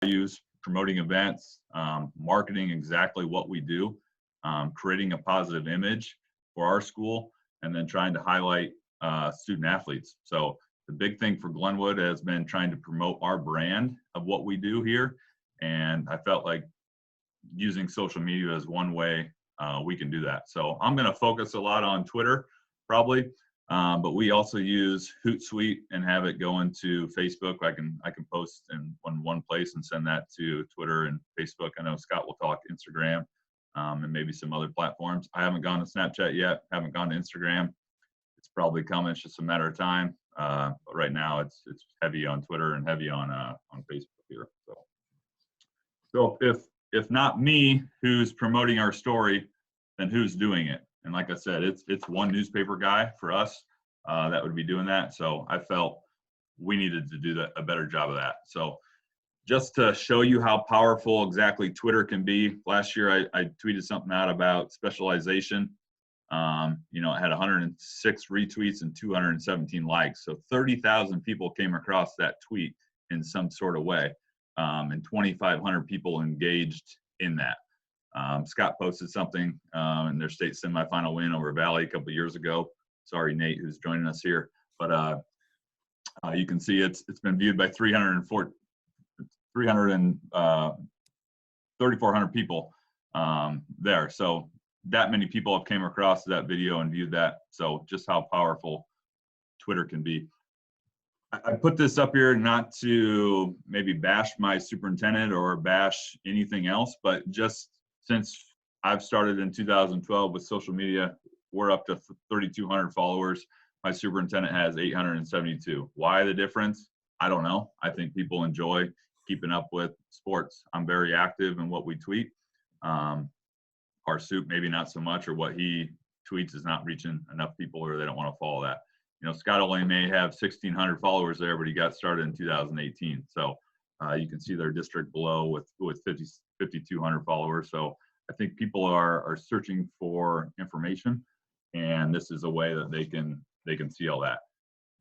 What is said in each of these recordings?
values, promoting events, marketing exactly what we do, creating a positive image for our school, and then trying to highlight student athletes. So the big thing for Glenwood has been trying to promote our brand of what we do here. And I felt like using social media is one way we can do that. So I'm going to focus a lot on Twitter, probably, but we also use Hootsuite and have it go into Facebook. I can post in one place and send that to Twitter and Facebook. I know Scott will talk Instagram and maybe some other platforms. I haven't gone to Snapchat yet. Haven't gone to Instagram. It's probably coming. It's just a matter of time. But right now, it's heavy on Twitter and heavy on Facebook here. So if not me, who's promoting our story, then who's doing it? And like I said, it's one newspaper guy for us that would be doing that. So I felt we needed to do a better job of that. So just to show you how powerful exactly Twitter can be, last year I tweeted something out about specialization. It had 106 retweets and 217 likes. So 30,000 people came across that tweet in some sort of way. And 2,500 people engaged in that. Scott posted something in their state semifinal win over Valley a couple of years ago. Sorry, Nate, who's joining us here. But you can see it's been viewed by 3,400 people there. So that many people have came across that video and viewed that. So just how powerful Twitter can be. I put this up here not to maybe bash my superintendent or bash anything else, but just since I've started in 2012 with social media, we're up to 3,200 followers. My superintendent has 872. Why the difference? I don't know. I think people enjoy keeping up with sports. I'm very active in what we tweet. Our soup, maybe not so much, or what he tweets is not reaching enough people, or they don't want to follow that. Scott only may have 1,600 followers there, but he got started in 2018. So you can see their district below with 5,200 followers. So I think people are searching for information, and this is a way that they can see all that.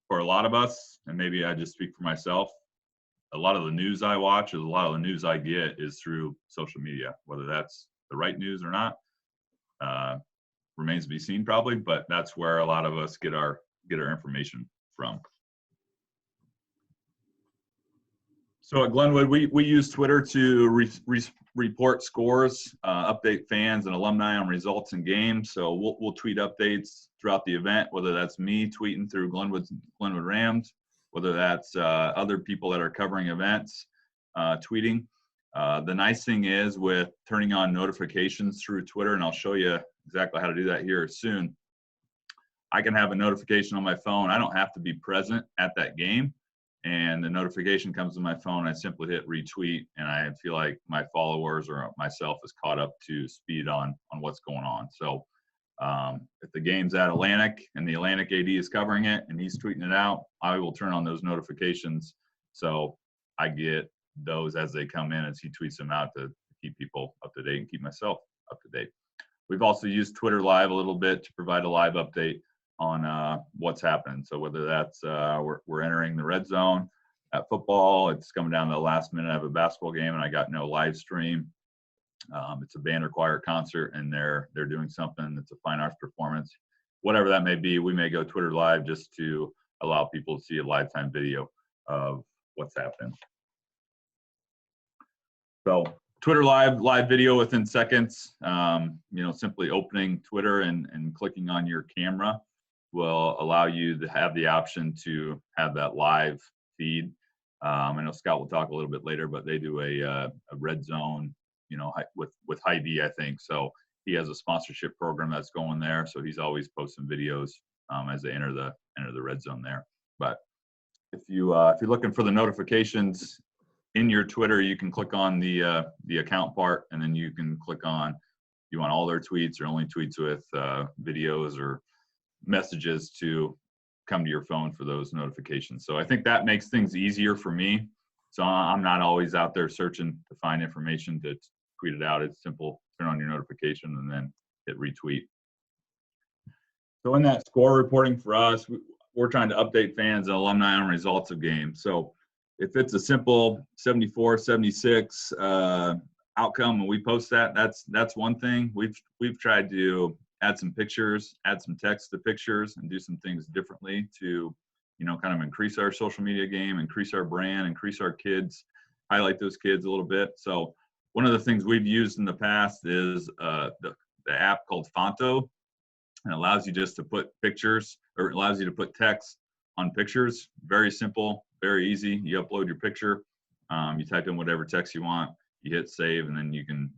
For a lot of us, and maybe I just speak for myself, a lot of the news I watch, a lot of the news I get is through social media. Whether that's the right news or not remains to be seen, probably, but that's where a lot of us get our information from. So at Glenwood, we use Twitter to report scores, update fans and alumni on results and games. So we'll tweet updates throughout the event, whether that's me tweeting through Glenwood Rams, whether that's other people that are covering events tweeting. The nice thing is with turning on notifications through Twitter, and I'll show you exactly how to do that here soon. I can have a notification on my phone. I don't have to be present at that game. And the notification comes to my phone. I simply hit retweet, and I feel like my followers or myself is caught up to speed on what's going on. So if the game's at Atlantic and the Atlantic AD is covering it and he's tweeting it out, I will turn on those notifications. So I get those as they come in as he tweets them out to keep people up to date and keep myself up to date. We've also used Twitter Live a little bit to provide a live update on what's happening. So whether that's we're entering the red zone at football, it's coming down to the last minute. I have a basketball game and I got no live stream. It's a band or choir concert and they're doing something. It's a fine arts performance. Whatever that may be, we may go Twitter Live just to allow people to see a live time video of what's happening. So Twitter live video within seconds. Simply opening Twitter and clicking on your camera will allow you to have the option to have that live feed. I know Scott will talk a little bit later, but they do a red zone, with Hy-Vee, I think. So he has a sponsorship program that's going there. So he's always posting videos as they enter the red zone there. But if you're looking for the notifications in your Twitter, you can click on the account part, and then you can click on you want all their tweets or only tweets with videos or messages to come to your phone for those notifications. So I think that makes things easier for me. So I'm not always out there searching to find information to tweet it out. It's simple. Turn on your notification and then hit retweet. So in that score reporting for us, we're trying to update fans and alumni on results of games. So if it's a simple 74, 76 outcome and we post that, that's one thing. We've tried to add some pictures, add some text to pictures, and do some things differently to, kind of increase our social media game, increase our brand, increase our kids, highlight those kids a little bit. So one of the things we've used in the past is the app called Fonto, and it allows you just to put pictures, or it allows you to put text on pictures. Very simple, very easy. You upload your picture, you type in whatever text you want, you hit save, and then you can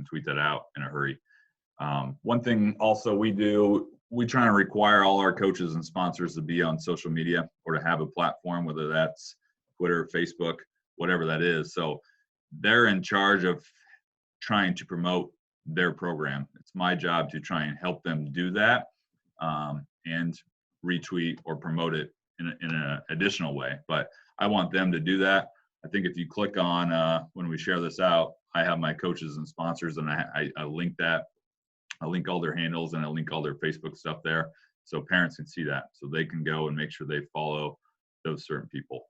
tweet that out in a hurry. One thing also we do, we try and require all our coaches and sponsors to be on social media or to have a platform, whether that's Twitter, Facebook, whatever that is. So they're in charge of trying to promote their program. It's my job to try and help them do that, and retweet or promote it in an additional way. But I want them to do that. I think if you click on when we share this out, I have my coaches and sponsors, and I link that. I link all their handles and I link all their Facebook stuff there, so parents can see that, so they can go and make sure they follow those certain people.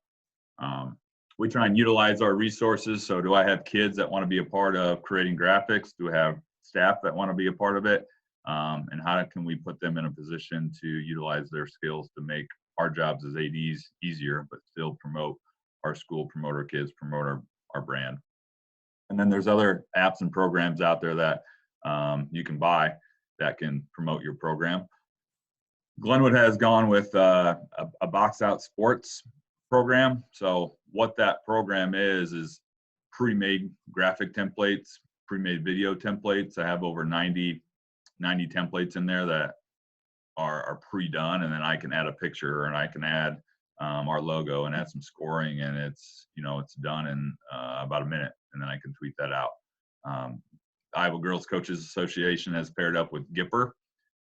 We try and utilize our resources. So do I have kids that want to be a part of creating graphics? Do I have staff that want to be a part of it? And how can we put them in a position to utilize their skills to make our jobs as ADs easier, but still promote our school, promote our kids, promote our brand? And then there's other apps and programs out there that you can buy that can promote your program. Glenwood has gone with a box out sports program. So what that program is pre-made graphic templates, pre-made video templates. I have over 90 templates in there that are pre-done, and then I can add a picture and I can add our logo and add some scoring, and it's done in about a minute, and then I can tweet that out. Iowa Girls Coaches Association has paired up with Gipper,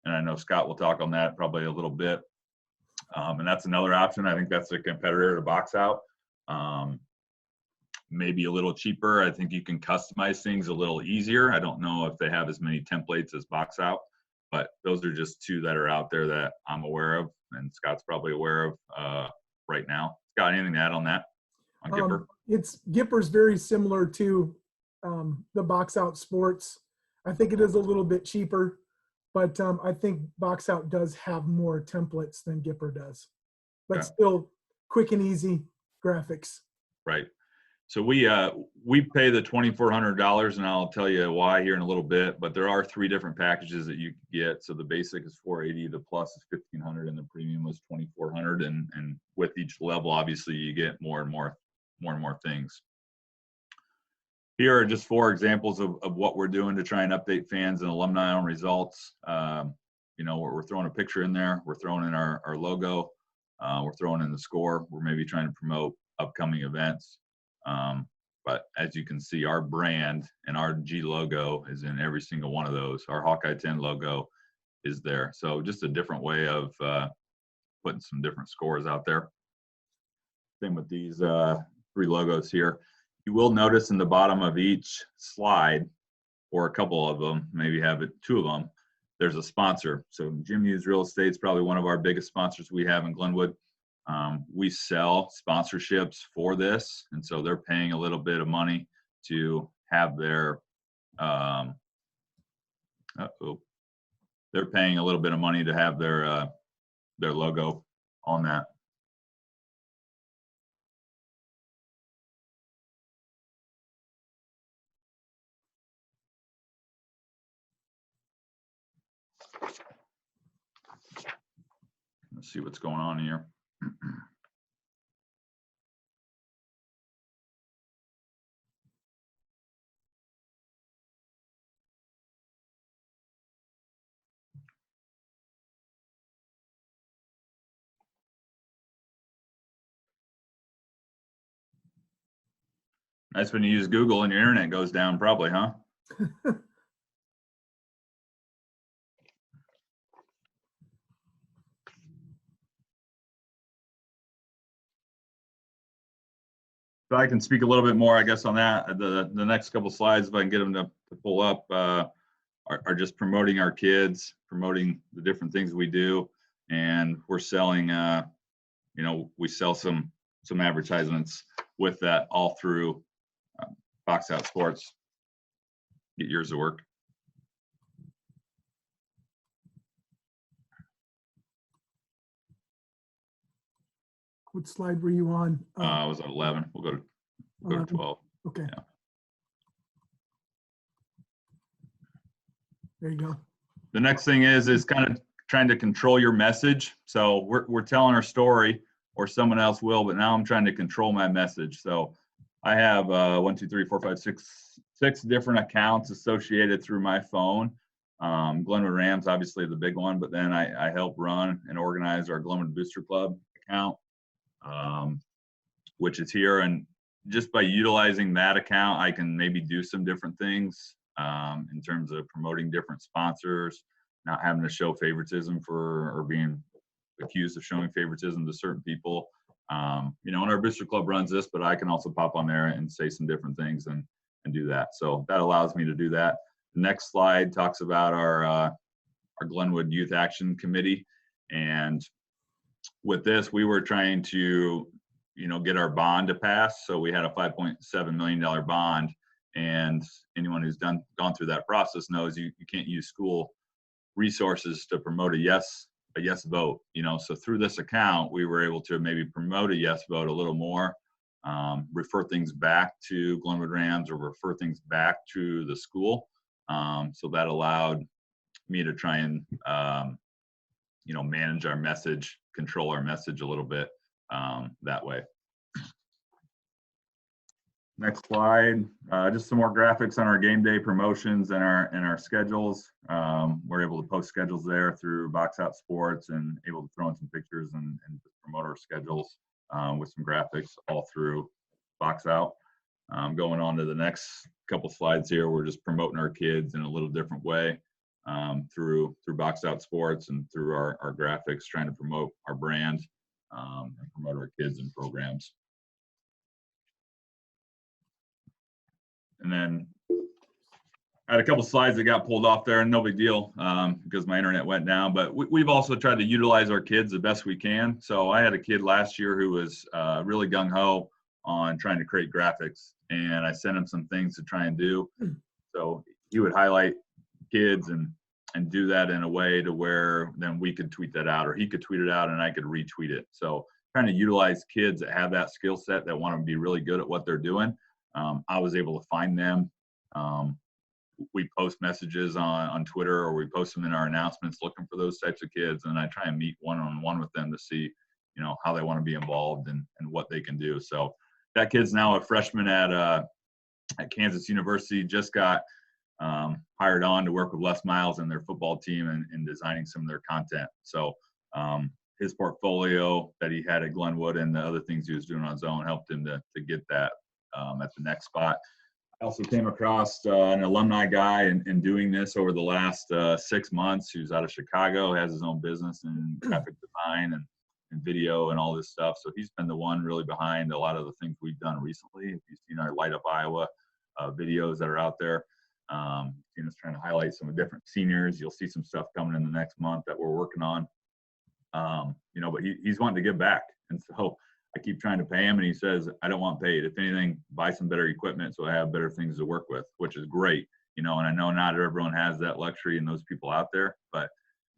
and I know Scott will talk on that probably a little bit. And that's another option. I think that's a competitor to box out. Maybe a little cheaper. I think you can customize things a little easier. I don't know if they have as many templates as box out, but those are just two that are out there that I'm aware of, and Scott's probably aware of right now. Scott, anything to add on that, on Gipper? Gipper's very similar to the box out sports. I think it is a little bit cheaper, but I think box out does have more templates than Gipper does, but still quick and easy graphics. Right. So we pay the $2,400, and I'll tell you why here in a little bit. But there are 3 different packages that you can get. So the basic is $480, the plus is $1,500, and the premium was $2,400. And with each level, obviously, you get more and more things. Here are just 4 examples of what we're doing to try and update fans and alumni on results. We're throwing a picture in there. We're throwing in our logo. We're throwing in the score. We're maybe trying to promote upcoming events. But as you can see, our brand and our G logo is in every single one of those. Our Hawkeye 10 logo is there. So just a different way of putting some different scores out there. Same with these 3 logos here. You will notice in the bottom of each slide, or a couple of them, maybe have 2 of them, there's a sponsor. So Jim Hughes Real Estate is probably one of our biggest sponsors we have in Glenwood. We sell sponsorships for this, and so they're paying a little bit of money to have their they're paying a little bit of money to have their logo on that. Let's see what's going on here. Nice when you use Google and your internet goes down, probably, huh? So I can speak a little bit more, I guess, on that. The next couple slides, if I can get them to pull up, are just promoting our kids, promoting the different things we do. And we're selling, we sell some some advertisements with that all through Box Out Sports. Get years of work. What slide were you on? I was at 11. We'll go to 12. Okay. Yeah. There you go. The next thing is kind of trying to control your message. So we're telling our story, or someone else will, but now I'm trying to control my message. So I have 6 different accounts associated through my phone. Glenwood Rams, obviously the big one, but then I help run and organize our Glenwood Booster Club account, which is here. And just by utilizing that account, I can maybe do some different things in terms of promoting different sponsors, not having to show favoritism or being accused of showing favoritism to certain people. And our Booster Club runs this, but I can also pop on there and say some different things and do that. So that allows me to do that. The next slide talks about our Glenwood Youth Action Committee. And with this, we were trying to, get our bond to pass. So we had a $5.7 million bond. And anyone who's gone through that process knows you can't use school resources to promote a yes vote. So through this account, we were able to maybe promote a yes vote a little more, refer things back to Glenwood Rams or refer things back to the school. So that allowed me to try and, manage our message, control our message a little bit that way. Next slide, just some more graphics on our game day promotions and our schedules. We're able to post schedules there through Box Out Sports and able to throw in some pictures and promote our schedules with some graphics all through Box Out. Going on to the next couple slides here, we're just promoting our kids in a little different way through Box Out Sports and through our graphics, trying to promote our brand and promote our kids and programs. And then I had a couple slides that got pulled off there, and no big deal because my internet went down. But we've also tried to utilize our kids the best we can. So I had a kid last year who was really gung-ho on trying to create graphics, and I sent him some things to try and do. So he would highlight kids and do that in a way to where then we could tweet that out, or he could tweet it out and I could retweet it. So trying to utilize kids that have that skill set, that want to be really good at what they're doing. I was able to find them. We post messages on Twitter, or we post them in our announcements looking for those types of kids. And I try and meet one-on-one with them to see, how they want to be involved and what they can do. So that kid's now a freshman at Kansas University, just got hired on to work with Les Miles and their football team and designing some of their content. So his portfolio that he had at Glenwood and the other things he was doing on his own helped him to get that at the next spot. I also came across an alumni guy in doing this over the last 6 months, who's out of Chicago, has his own business in graphic design and video and all this stuff. So he's been the one really behind a lot of the things we've done recently. If you've seen our Light Up Iowa videos that are out there, seen us trying to highlight some different seniors. You'll see some stuff coming in the next month that we're working on. But he's wanting to give back. And so I keep trying to pay him, and he says, I don't want paid. If anything, buy some better equipment so I have better things to work with, which is great. And I know not everyone has that luxury and those people out there, but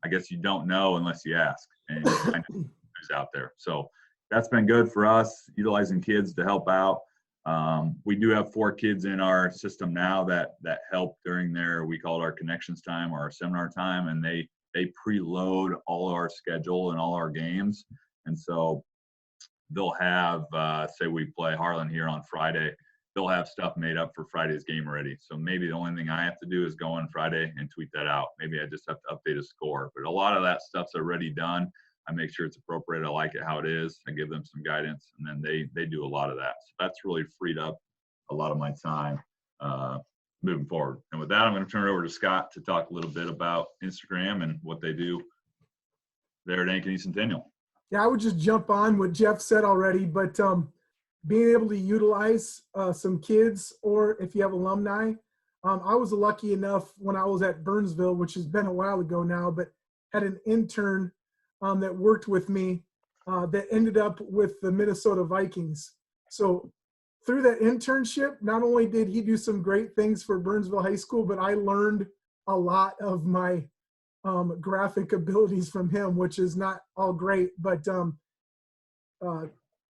I guess you don't know unless you ask and you find out who's out there. So that's been good for us, utilizing kids to help out. We do have 4 kids in our system now that help during we call it our connections time or our seminar time, and they preload all our schedule and all our games. And so they'll have, say we play Harlan here on Friday, they'll have stuff made up for Friday's game already. So maybe the only thing I have to do is go on Friday and tweet that out. Maybe I just have to update a score, but a lot of that stuff's already done. I make sure it's appropriate. I like it how it is. I give them some guidance, and then they do a lot of that. So that's really freed up a lot of my time moving forward. And with that, I'm going to turn it over to Scott to talk a little bit about Instagram and what they do there at Ankeny Centennial. Yeah, I would just jump on what Jeff said already, but being able to utilize some kids, or if you have alumni, I was lucky enough when I was at Burnsville, which has been a while ago now, but had an intern that worked with me that ended up with the Minnesota Vikings. So through that internship, not only did he do some great things for Burnsville High School, but I learned a lot of my graphic abilities from him, which is not all great, but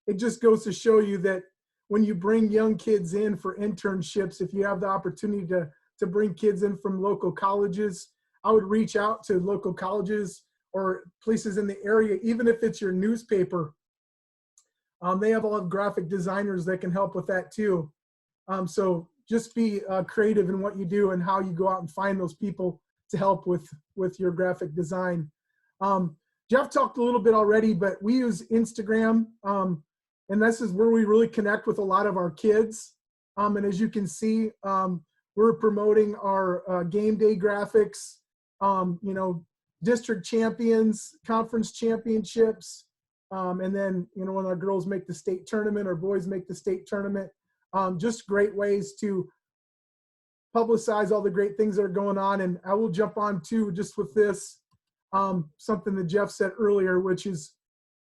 it just goes to show you that when you bring young kids in for internships, if you have the opportunity to bring kids in from local colleges, I would reach out to local colleges or places in the area, even if it's your newspaper. They have a lot of graphic designers that can help with that too. So just be creative in what you do and how you go out and find those people to help with your graphic design. Jeff talked a little bit already, but we use Instagram, and this is where we really connect with a lot of our kids. And as you can see, we're promoting our game day graphics, district champions, conference championships, and then, when our girls make the state tournament or boys make the state tournament, just great ways to publicize all the great things that are going on. And I will jump on too, just with this, something that Jeff said earlier, which is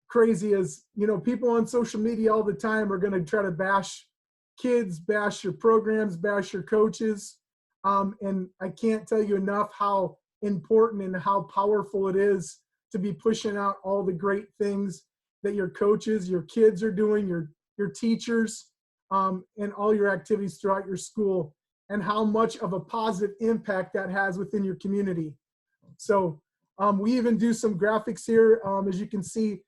crazy, is, people on social media all the time are going to try to bash kids, bash your programs, bash your coaches. And I can't tell you enough how important and how powerful it is to be pushing out all the great things that your coaches, your kids are doing, your teachers, and all your activities throughout your school, and how much of a positive impact that has within your community. So we even do some graphics here. As you can see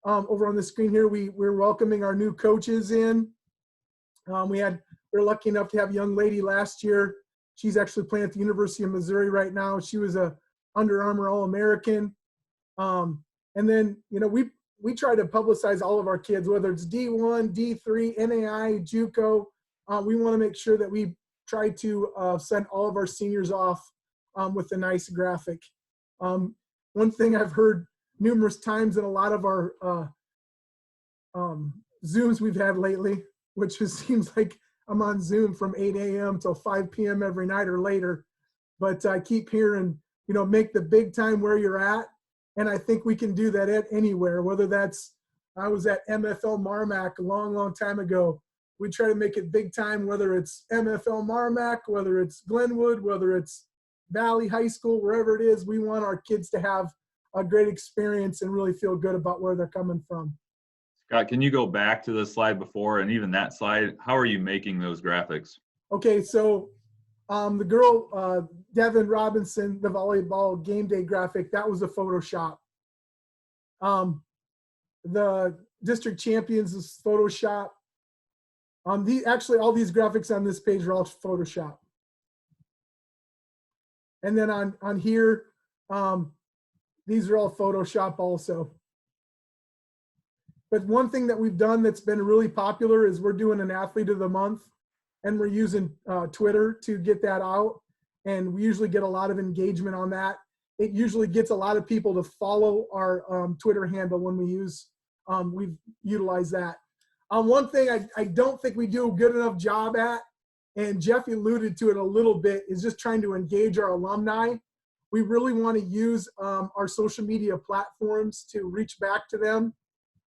over on the screen here, we're welcoming our new coaches in. We're lucky enough to have a young lady last year. She's actually playing at the University of Missouri right now. She was a Under Armour All-American. And then, we try to publicize all of our kids, whether it's D1, D3, NAI, JUCO. We want to make sure that we try to send all of our seniors off with a nice graphic. One thing I've heard numerous times in a lot of our Zooms we've had lately, which just seems like I'm on Zoom from 8 a.m. till 5 p.m. every night or later. But I keep hearing, make the big time where you're at. And I think we can do that at anywhere, whether that's, I was at MFL Marmac a long, long time ago. We try to make it big time, whether it's MFL Marmac, whether it's Glenwood, whether it's Valley High School, wherever it is, we want our kids to have a great experience and really feel good about where they're coming from. Scott, can you go back to the slide before, and even that slide? How are you making those graphics? Okay, so the girl, Devin Robinson, the volleyball game day graphic, that was a Photoshop. The district champions is Photoshop. Actually, all these graphics on this page are all Photoshop. And then on here, these are all Photoshop also. But one thing that we've done that's been really popular is we're doing an athlete of the month, and we're using Twitter to get that out. And we usually get a lot of engagement on that. It usually gets a lot of people to follow our Twitter handle when we've utilized that. One thing I don't think we do a good enough job at, and Jeff alluded to it a little bit, is just trying to engage our alumni. We really want to use our social media platforms to reach back to them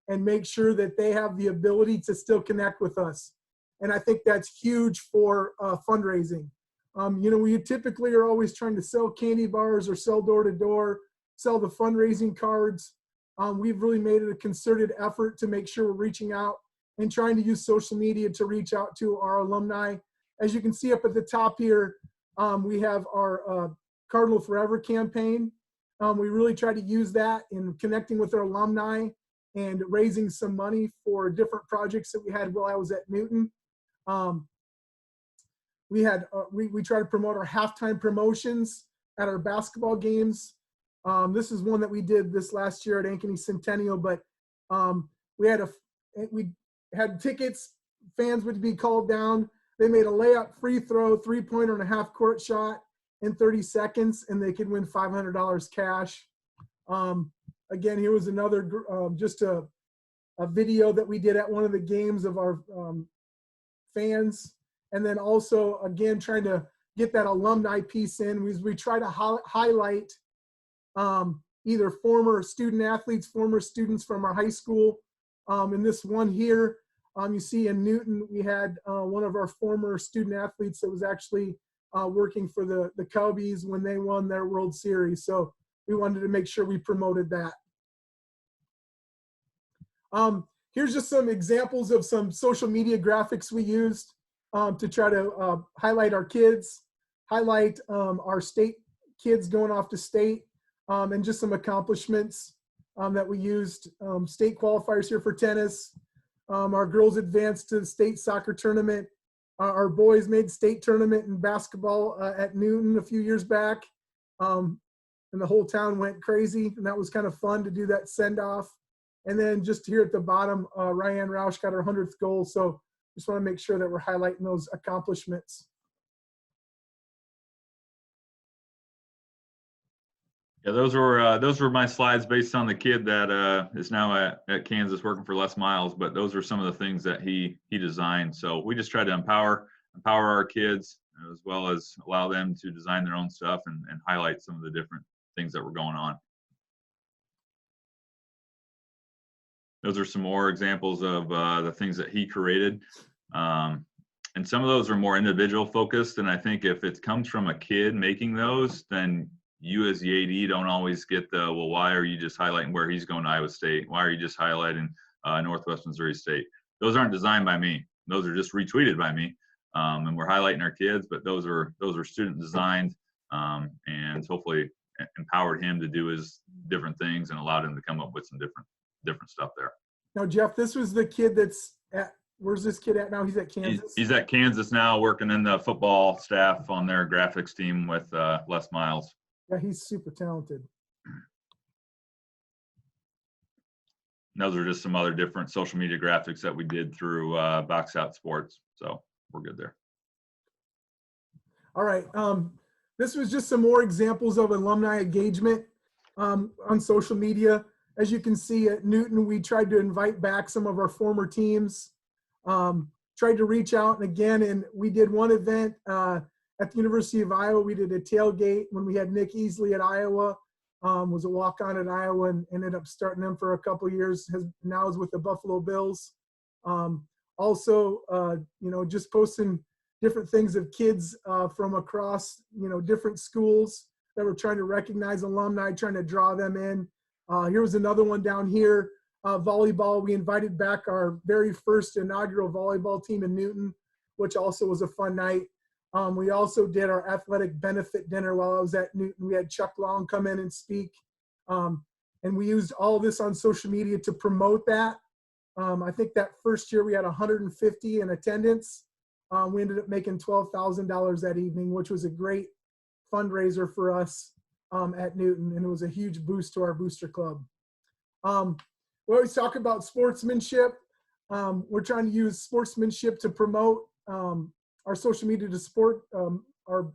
and make sure that they have the ability to still connect with us. And I think that's huge for fundraising. We typically are always trying to sell candy bars or sell door to door, sell the fundraising cards. We've really made it a concerted effort to make sure we're reaching out and trying to use social media to reach out to our alumni. As you can see up at the top here, we have our Cardinal Forever campaign. We really try to use that in connecting with our alumni and raising some money for different projects that we had while I was at Newton. We try to promote our halftime promotions at our basketball games. This is one that we did this last year at Ankeny Centennial, but we had tickets. Fans would be called down. They made a layup, free throw, three-pointer, and a half-court shot in 30 seconds, and they could win $500 cash. Again, here was another just a video that we did at one of the games of our fans. And then also, again, trying to get that alumni piece in. We try to highlight either former student athletes, former students from our high school. And this one here, you see in Newton, we had one of our former student athletes that was actually working for the Cubbies when they won their World Series. So we wanted to make sure we promoted that. Here's just some examples of some social media graphics we used to try to highlight our kids, highlight our state kids going off to state, and just some accomplishments that we used. State qualifiers here for tennis. Our girls advanced to the state soccer tournament. Our boys made state tournament in basketball at Newton a few years back. And the whole town went crazy, and that was kind of fun to do that send-off. And then just here at the bottom, Ryan Roush got her 100th goal. So just want to make sure that we're highlighting those accomplishments. Yeah, those were my slides based on the kid that is now at Kansas working for Les Miles. But those are some of the things that he designed. So we just try to empower our kids as well as allow them to design their own stuff and highlight some of the different things that were going on. Those are some more examples of the things that he created. And some of those are more individual focused. And I think if it comes from a kid making those, then you as the AD don't always get the, well, why are you just highlighting where he's going to Iowa State? Why are you just highlighting Northwest Missouri State? Those aren't designed by me. Those are just retweeted by me. And we're highlighting our kids, but those are student designed and hopefully empowered him to do his different things and allowed him to come up with some different stuff there. Now, Jeff, this was the kid that's at, where's this kid at now? He's at Kansas? He's at Kansas now, working in the football staff on their graphics team with Les Miles. Yeah, he's super talented. And those are just some other different social media graphics that we did through Box Out Sports. So we're good there. All right. This was just some more examples of alumni engagement on social media. As you can see at Newton, we tried to invite back some of our former teams, tried to reach out. And again, and we did one event at the University of Iowa. We did a tailgate when we had Nick Easley at Iowa, was a walk-on at Iowa and ended up starting them for a couple of years. Now is with the Buffalo Bills. Also, just posting different things of kids from across, different schools that were trying to recognize alumni, trying to draw them in. Here was another one down here, volleyball. We invited back our very first inaugural volleyball team in Newton, which also was a fun night. We also did our athletic benefit dinner while I was at Newton. We had Chuck Long come in and speak. And we used all this on social media to promote that. I think that first year we had 150 in attendance. We ended up making $12,000 that evening, which was a great fundraiser for us at Newton, and it was a huge boost to our booster club. We always talk about sportsmanship. We're trying to use sportsmanship to promote our social media to support our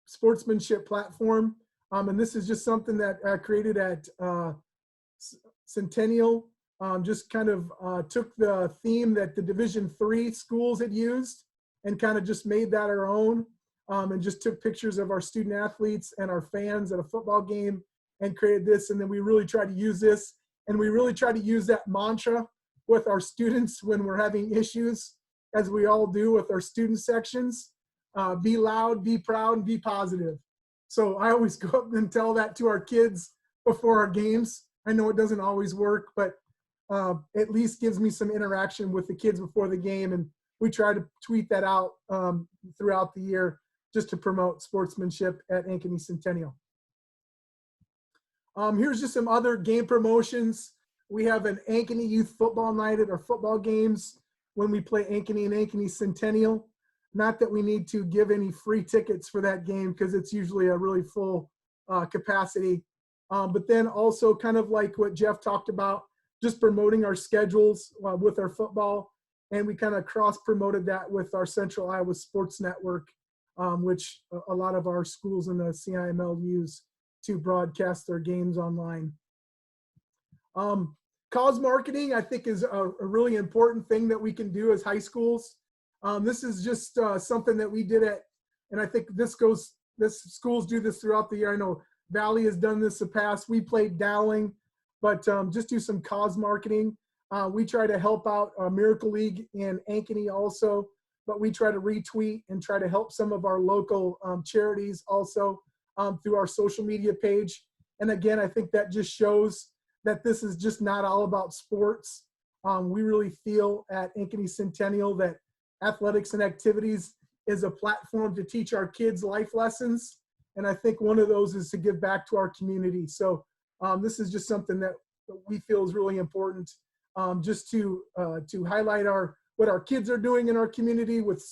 sportsmanship platform. And this is just something that I created at Centennial. Just kind of took the theme that the Division III schools had used and kind of just made that our own. And just took pictures of our student athletes and our fans at a football game and created this. And then we really try to use this. And we really try to use that mantra with our students when we're having issues, as we all do with our student sections. Be loud, be proud, and be positive. So I always go up and tell that to our kids before our games. I know it doesn't always work, but at least gives me some interaction with the kids before the game. And we try to tweet that out throughout the year, just to promote sportsmanship at Ankeny Centennial. Here's just some other game promotions. We have an Ankeny Youth Football Night at our football games when we play Ankeny and Ankeny Centennial. Not that we need to give any free tickets for that game because it's usually a really full capacity. But then also kind of like what Jeff talked about, just promoting our schedules with our football. And we kind of cross-promoted that with our Central Iowa Sports Network, which a lot of our schools in the CIML use to broadcast their games online. Cause marketing, I think, is a really important thing that we can do as high schools. This is just something that we did and I think schools do this throughout the year. I know Valley has done this in the past. We played Dowling, but just do some cause marketing. We try to help out Miracle League in Ankeny also, but we try to retweet and try to help some of our local charities also through our social media page. And again, I think that just shows that this is just not all about sports. We really feel at Ankeny Centennial that athletics and activities is a platform to teach our kids life lessons. And I think one of those is to give back to our community. So this is just something that we feel is really important, just to highlight what our kids are doing in our community with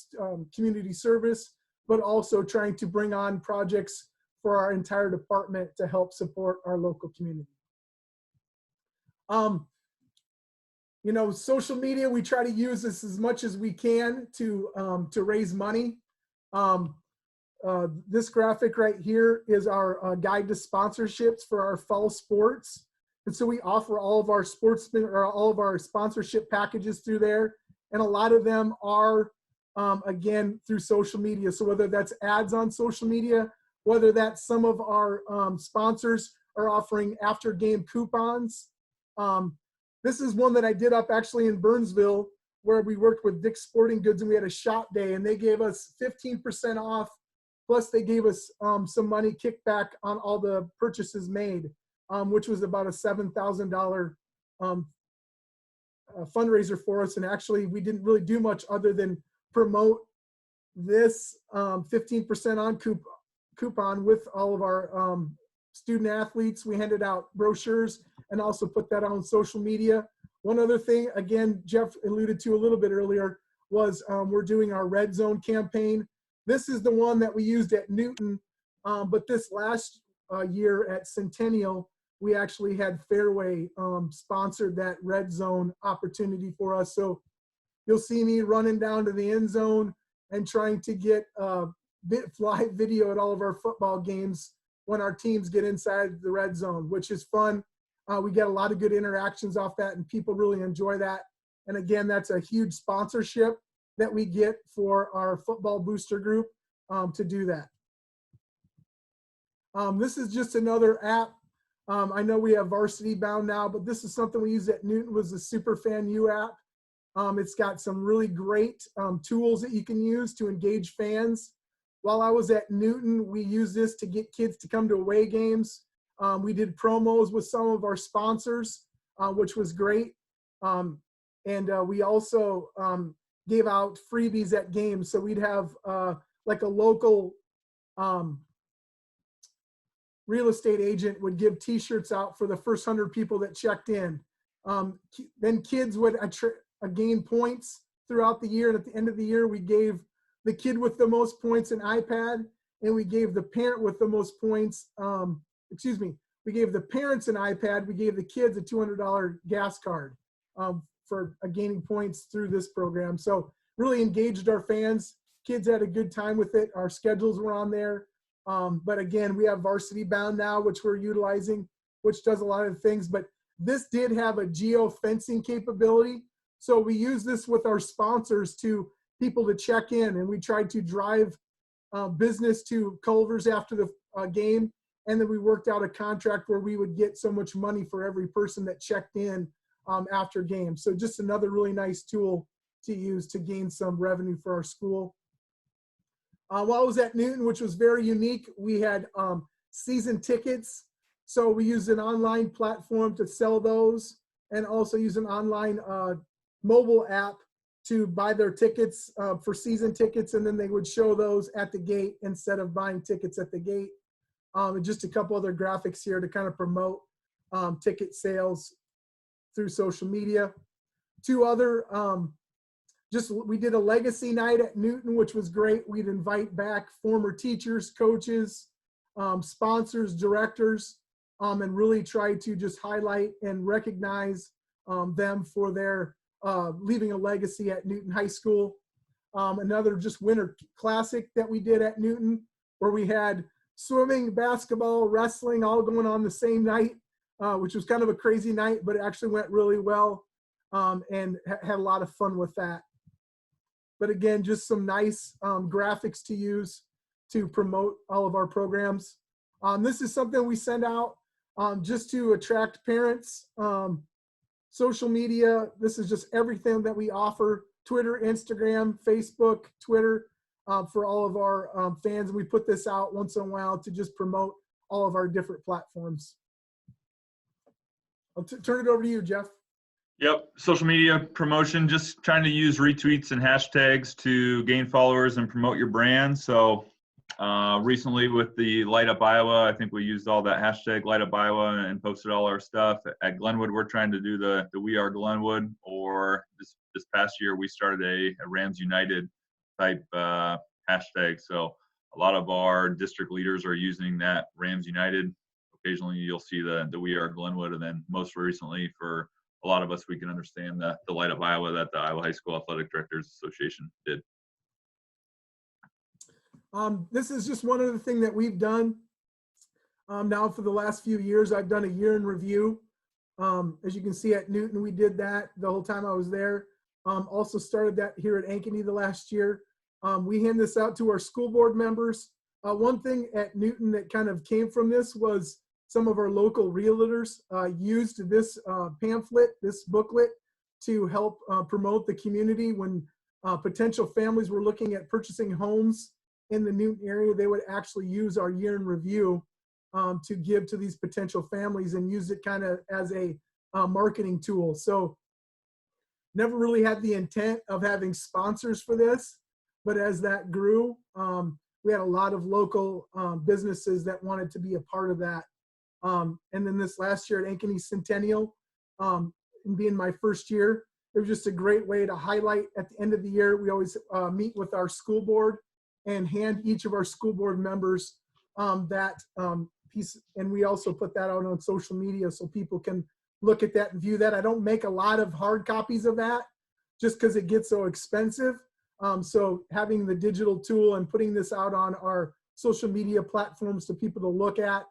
community service, but also trying to bring on projects for our entire department to help support our local community. You know, social media, we try to use this as much as we can to raise money. This graphic right here is our guide to sponsorships for our fall sports. And so we offer all of our all of our sponsorship packages through there. And a lot of them are, again, through social media. So whether that's ads on social media, whether that's some of our sponsors are offering after game coupons. This is one that I did up actually in Burnsville, where we worked with Dick's Sporting Goods and we had a shop day, and they gave us 15% off. Plus they gave us some money kickback on all the purchases made, which was about a $7,000 fundraiser for us. And actually we didn't really do much other than promote this 15% on coupon with all of our student athletes. We handed out brochures and also put that on social media. One other thing, again, Jeff alluded to a little bit earlier, was we're doing our Red Zone campaign. This is the one that we used at Newton, but this last year at Centennial, we actually had Fairway sponsored that Red Zone opportunity for us. So you'll see me running down to the end zone and trying to get live video at all of our football games when our teams get inside the red zone, which is fun. We get a lot of good interactions off that, and people really enjoy that. And again, that's a huge sponsorship that we get for our football booster group to do that. This is just another app. I know we have Varsity Bound now, but this is something we used at Newton, was the Superfan U app. It's got some really great tools that you can use to engage fans. While I was at Newton, we used this to get kids to come to away games. We did promos with some of our sponsors, which was great. We also gave out freebies at games. So we'd have like a local real estate agent would give t-shirts out for the first 100 people that checked in. Then kids would gain points throughout the year. And at the end of the year, we gave the kid with the most points an iPad, and we gave the parent with the most points, we gave the parents an iPad, we gave the kids a $200 gas card for gaining points through this program. So really engaged our fans. Kids had a good time with it. Our schedules were on there. But again, we have Varsity Bound now, which we're utilizing, which does a lot of things. But this did have a geo-fencing capability. So we use this with our sponsors to people to check in, and we tried to drive business to Culver's after the game. And then we worked out a contract where we would get so much money for every person that checked in after game. So just another really nice tool to use to gain some revenue for our school. While I was at Newton, which was very unique, we had season tickets. So we used an online platform to sell those, and also use an online mobile app to buy their tickets for season tickets. And then they would show those at the gate instead of buying tickets at the gate. And just a couple other graphics here to kind of promote ticket sales through social media. Two other, we did a legacy night at Newton, which was great. We'd invite back former teachers, coaches, sponsors, directors, and really try to just highlight and recognize them for their leaving a legacy at Newton High School. Another just winter classic that we did at Newton, where we had swimming, basketball, wrestling, all going on the same night, which was kind of a crazy night, but it actually went really well, and had a lot of fun with that. But again, just some nice graphics to use to promote all of our programs. This is something we send out just to attract parents. Social media, this is just everything that we offer. Twitter, Instagram, Facebook, Twitter, for all of our fans. And we put this out once in a while to just promote all of our different platforms. I'll turn it over to you, Jeff. Yep, social media promotion, just trying to use retweets and hashtags to gain followers and promote your brand. So recently with the Light Up Iowa, I think we used all that hashtag Light Up Iowa and posted all our stuff. At Glenwood, we're trying to do the We Are Glenwood, or this past year we started a Rams United type hashtag. So a lot of our district leaders are using that Rams United. Occasionally you'll see the We Are Glenwood, and then most recently for a lot of us, we can understand the Light Up Iowa that the Iowa High School Athletic Directors Association did. This is just one other thing that we've done. Now for the last few years, I've done a year in review. As you can see at Newton, we did that the whole time I was there. Also started that here at Ankeny the last year. We hand this out to our school board members. One thing at Newton that kind of came from this was some of our local realtors used this pamphlet, this booklet, to help promote the community when potential families were looking at purchasing homes in the Newton area. They would actually use our year in review to give to these potential families and use it kind of as a marketing tool. So never really had the intent of having sponsors for this, but as that grew, we had a lot of local businesses that wanted to be a part of that. And then this last year at Ankeny Centennial, being my first year, it was just a great way to highlight at the end of the year. We always meet with our school board and hand each of our school board members that piece. And we also put that out on social media so people can look at that and view that. I don't make a lot of hard copies of that just because it gets so expensive. So having the digital tool and putting this out on our social media platforms to people to look at,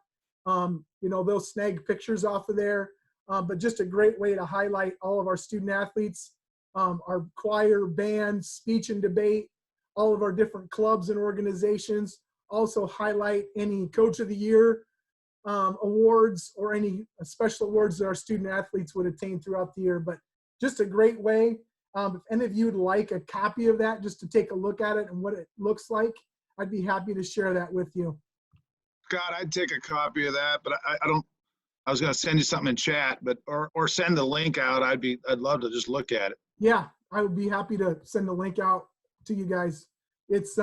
you know, they'll snag pictures off of there, but just a great way to highlight all of our student athletes, our choir, band, speech and debate, all of our different clubs and organizations. Also highlight any Coach of the Year awards or any special awards that our student athletes would attain throughout the year. But just a great way. If any of you would like a copy of that just to take a look at it and what it looks like, I'd be happy to share that with you. God, I'd take a copy of that, but I was going to send you something in chat, but or send the link out. I'd love to just look at it. Yeah, I would be happy to send the link out to you guys. It's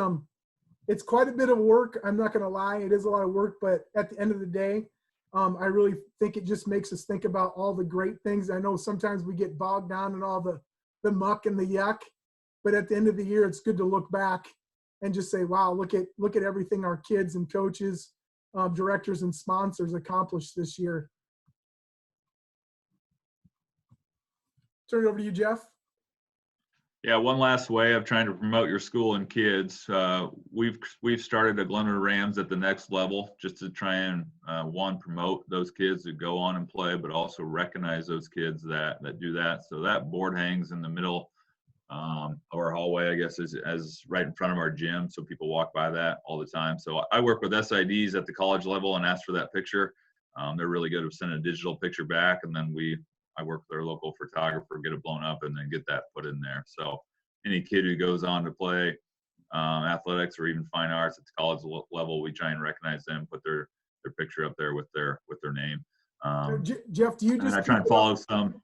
quite a bit of work. I'm not going to lie, it is a lot of work, but at the end of the day, I really think it just makes us think about all the great things. I know sometimes we get bogged down in all the muck and the yuck, but at the end of the year, it's good to look back and just say, wow, look at everything our kids and coaches, directors and sponsors accomplished this year. Turn it over to you, Jeff. Yeah, one last way of trying to promote your school and kids. We've started a Glenwood Rams at the next level just to try and one, promote those kids that go on and play, but also recognize those kids that do that. So that board hangs in the middle of our hallway, I guess, as right in front of our gym. So people walk by that all the time. So I work with SIDs at the college level and ask for that picture. They're really good at sending a digital picture back, and then I work with our local photographer, get it blown up, and then get that put in there. So any kid who goes on to play athletics or even fine arts at the college level, we try and recognize them, put their picture up there with their name. Jeff, do you just? And I try and follow some.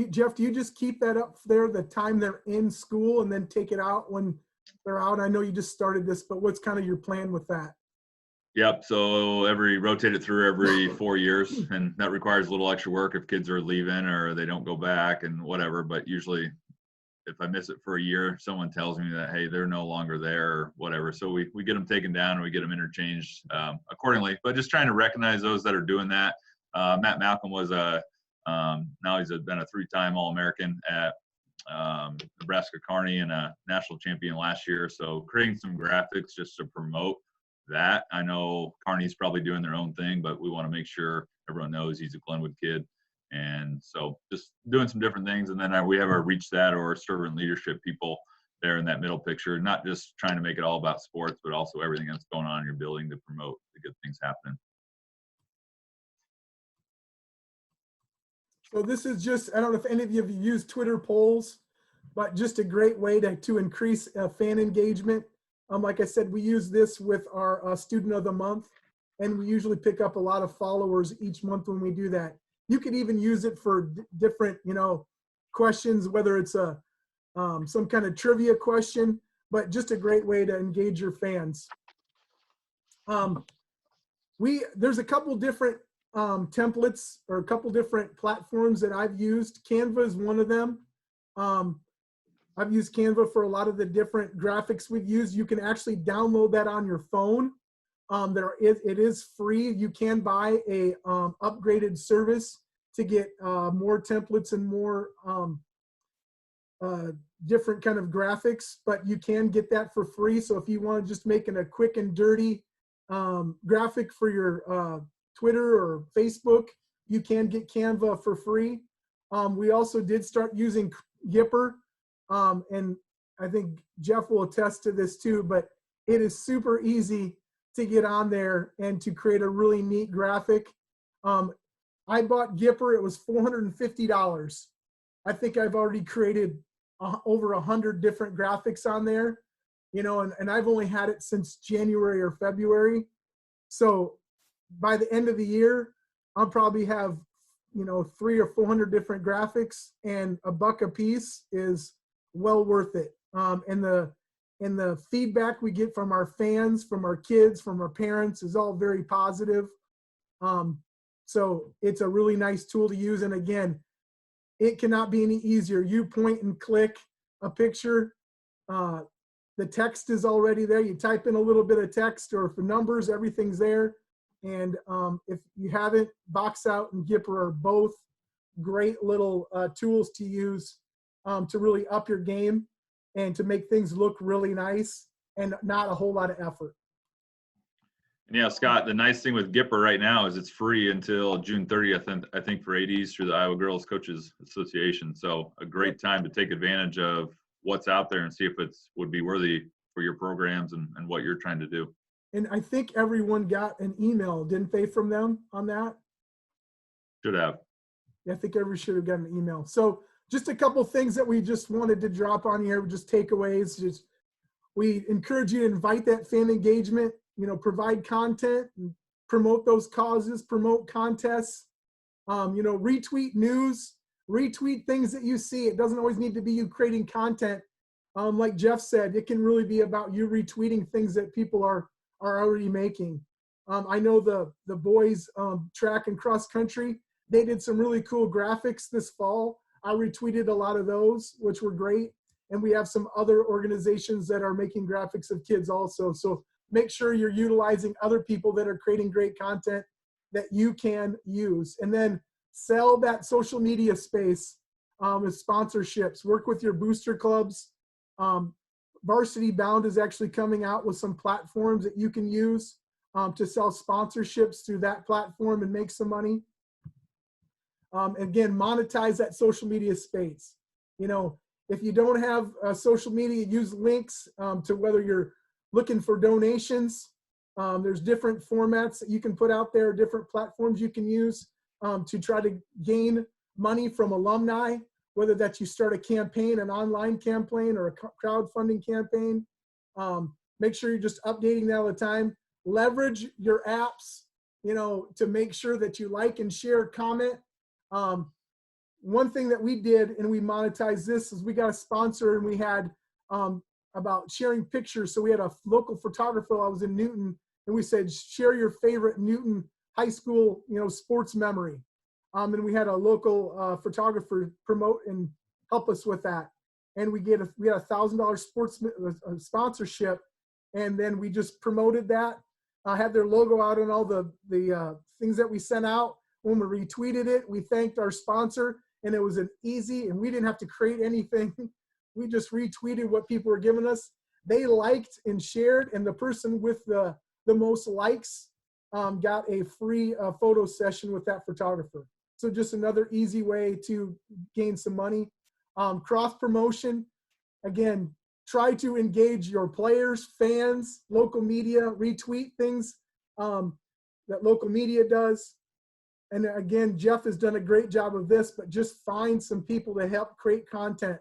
Jeff, do you just keep that up there the time they're in school and then take it out when they're out? I know you just started this, but what's kind of your plan with that? Yep. So rotate it through every 4 years, and that requires a little extra work if kids are leaving or they don't go back and whatever. But usually, if I miss it for a year, someone tells me that, hey, they're no longer there or whatever. So we get them taken down and we get them interchanged accordingly. But just trying to recognize those that are doing that. Matt Malcolm was now he's been a 3-time All-American at Nebraska Kearney and a national champion last year. So creating some graphics just to promote that. I know Kearney's probably doing their own thing, but we want to make sure everyone knows he's a Glenwood kid. And so just doing some different things. And then we have our Reach That or servant leadership people there in that middle picture, not just trying to make it all about sports, but also everything that's going on in your building to promote the good things happening. So this is just, I don't know if any of you have used Twitter polls, but just a great way to increase fan engagement. Like I said, we use this with our student of the month, and we usually pick up a lot of followers each month when we do that. You could even use it for different, questions, whether it's some kind of trivia question, but just a great way to engage your fans. There's a couple different templates or a couple different platforms that I've used. Canva is one of them. I've used Canva for a lot of the different graphics we've used. You can actually download that on your phone. It is free. You can buy a upgraded service to get more templates and more different kind of graphics, but you can get that for free. So if you want to just make a quick and dirty graphic for your Twitter or Facebook, you can get Canva for free. We also did start using Gipper, and I think Jeff will attest to this too, but it is super easy to get on there and to create a really neat graphic. I bought Gipper, it was $450. I think I've already created over 100 different graphics on there, and I've only had it since January or February. So by the end of the year, I'll probably have, 300 or 400 different graphics, and $1 a piece is well worth it. And the feedback we get from our fans, from our kids, from our parents is all very positive. So it's a really nice tool to use. And again, it cannot be any easier. You point and click a picture. The text is already there. You type in a little bit of text or for numbers, everything's there. And if you haven't, Box Out and Gipper are both great little tools to use to really up your game and to make things look really nice and not a whole lot of effort. And yeah, Scott, the nice thing with Gipper right now is it's free until June 30th, and I think for ADs through the Iowa Girls Coaches Association. So a great time to take advantage of what's out there and see if it would be worthy for your programs and what you're trying to do. And I think everyone got an email, didn't they, from them on that? Should have. Yeah, I think everyone should have gotten an email. So just a couple things that we just wanted to drop on here, just takeaways. We encourage you to invite that fan engagement, provide content, and promote those causes, promote contests, retweet news, retweet things that you see. It doesn't always need to be you creating content. Like Jeff said, it can really be about you retweeting things that people are already making. I know the boys track and cross country, they did some really cool graphics this fall. I retweeted a lot of those, which were great. And we have some other organizations that are making graphics of kids also. So make sure you're utilizing other people that are creating great content that you can use. And then sell that social media space with sponsorships. Work with your booster clubs. Varsity Bound is actually coming out with some platforms that you can use to sell sponsorships through that platform and make some money. Again, monetize that social media space. If you don't have social media, use links to whether you're looking for donations. There's different formats that you can put out there, different platforms you can use to try to gain money from alumni, whether that's you start a campaign, an online campaign, or a crowdfunding campaign. Make sure you're just updating that all the time. Leverage your apps, to make sure that you like and share, comment. One thing that we did, and we monetized this, is we got a sponsor, and we had about sharing pictures. So we had a local photographer. I was in Newton, and we said, share your favorite Newton high school, sports memory. And we had a local photographer promote and help us with that. And we had a $1,000 sports sponsorship, and then we just promoted that. Had their logo out on all the things that we sent out. When we retweeted it, we thanked our sponsor, and it was an easy, and we didn't have to create anything. We just retweeted what people were giving us. They liked and shared, and the person with the most likes got a free photo session with that photographer. So just another easy way to gain some money. Cross promotion, again, try to engage your players, fans, local media, retweet things that local media does. and again, Jeff has done a great job of this, but just find some people to help create content.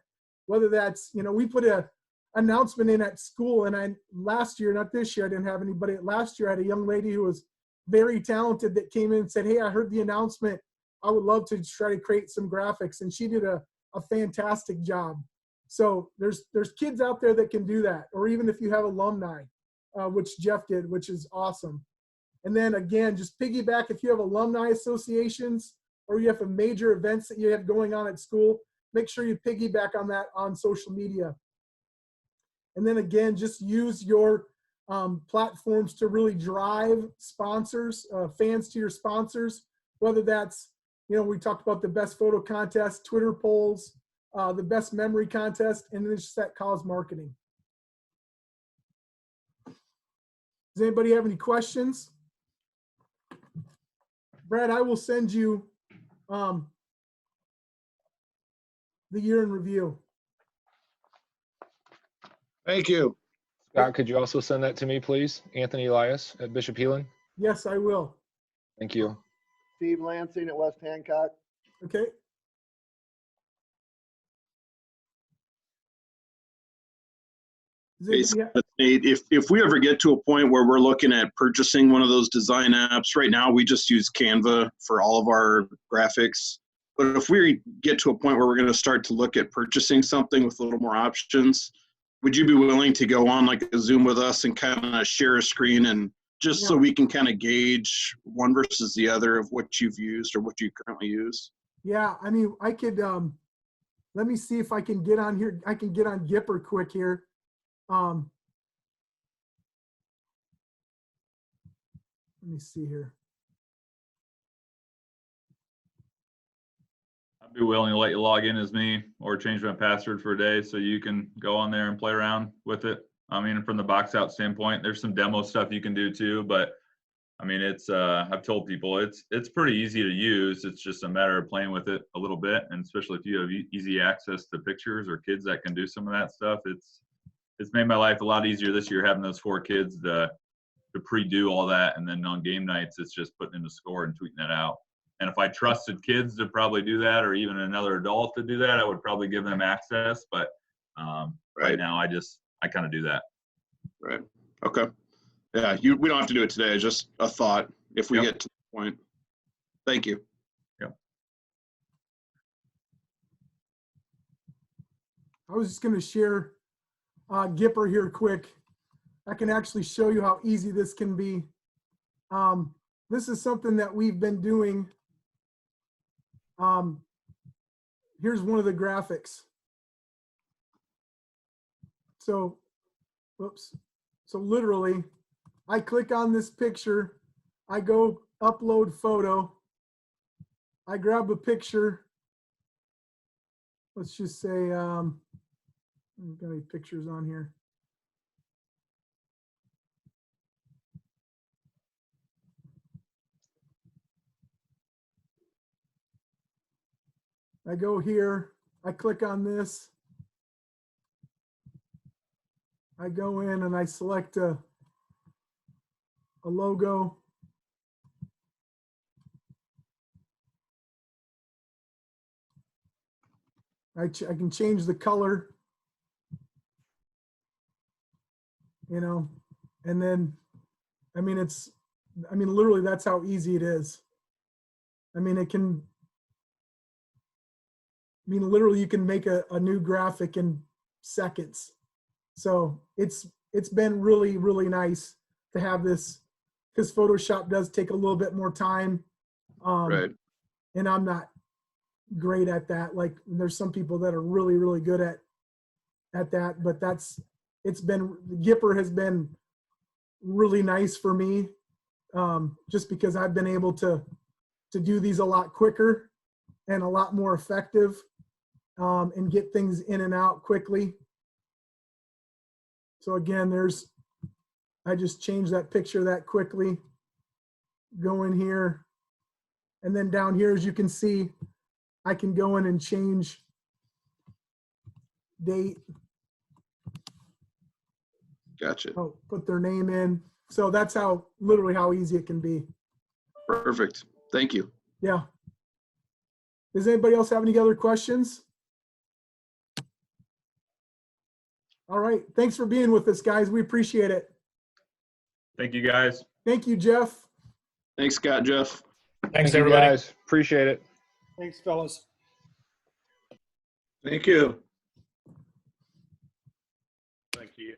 Whether that's, we put a announcement in at school, and last year, not this year, I didn't have anybody. Last year I had a young lady who was very talented that came in and said, hey, I heard the announcement. I would love to try to create some graphics. And she did a fantastic job. So there's kids out there that can do that. Or even if you have alumni, which Jeff did, which is awesome. And then again, just piggyback, if you have alumni associations or you have major events that you have going on at school, make sure you piggyback on that on social media. And then again, just use your platforms to really drive sponsors, fans to your sponsors, whether that's, we talked about the best photo contest, Twitter polls, the best memory contest, and then just that cause marketing. Does anybody have any questions? Brad, I will send you the year in review. Thank you. Scott, could you also send that to me, please? Anthony Elias at Bishop Heelan. Yes, I will. Thank you. Steve Lansing at West Hancock. Okay. If we ever get to a point where we're looking at purchasing one of those design apps, right now we just use Canva for all of our graphics. But if we get to a point where we're going to start to look at purchasing something with a little more options, would you be willing to go on like a Zoom with us and kind of share a screen and just so we can kind of gauge one versus the other of what you've used or what you currently use? Yeah, I mean, I could, let me see if I can get on here. I can get on Gipper quick here. Let me see here. I'd be willing to let you log in as me or change my password for a day so you can go on there and play around with it. I mean, from the box out standpoint, there's some demo stuff you can do too, but I mean, it's, I've told people it's pretty easy to use. It's just a matter of playing with it a little bit. And especially if you have easy access to pictures or kids that can do some of that stuff, it's made my life a lot easier this year having those 4 kids to pre-do all that. And then on game nights, it's just putting in the score and tweeting it out. And if I trusted kids to probably do that, or even another adult to do that, I would probably give them access. But right now, I kind of do that. Right. Okay. Yeah. We don't have to do it today. It's just a thought if we get to the point. Thank you. Yep. I was just going to share Gipper here quick. I can actually show you how easy this can be. This is something that we've been doing. Here's one of the graphics. So, whoops. So literally, I click on this picture. I go upload photo. I grab a picture. Let's just say, got any pictures on here? I go here, I click on this. I go in and I select a logo. I can change the color, and then, literally that's how easy it is. Literally you can make a new graphic in seconds. So it's been really, really nice to have this, because Photoshop does take a little bit more time. Right. And I'm not great at that. Like there's some people that are really, really good at that, but Gipper has been really nice for me. Just because I've been able to do these a lot quicker and a lot more effective, and get things in and out quickly. So again, I just changed that picture that quickly. Go in here. And then down here, as you can see, I can go in and change date. Gotcha. Oh, put their name in. So that's literally how easy it can be. Perfect. Thank you. Yeah. Does anybody else have any other questions? All right. Thanks for being with us, guys. We appreciate it. Thank you, guys. Thank you, Jeff. Thanks, Scott, Jeff. Thanks, everybody. Guys. Appreciate it. Thanks, fellas. Thank you. Thank you.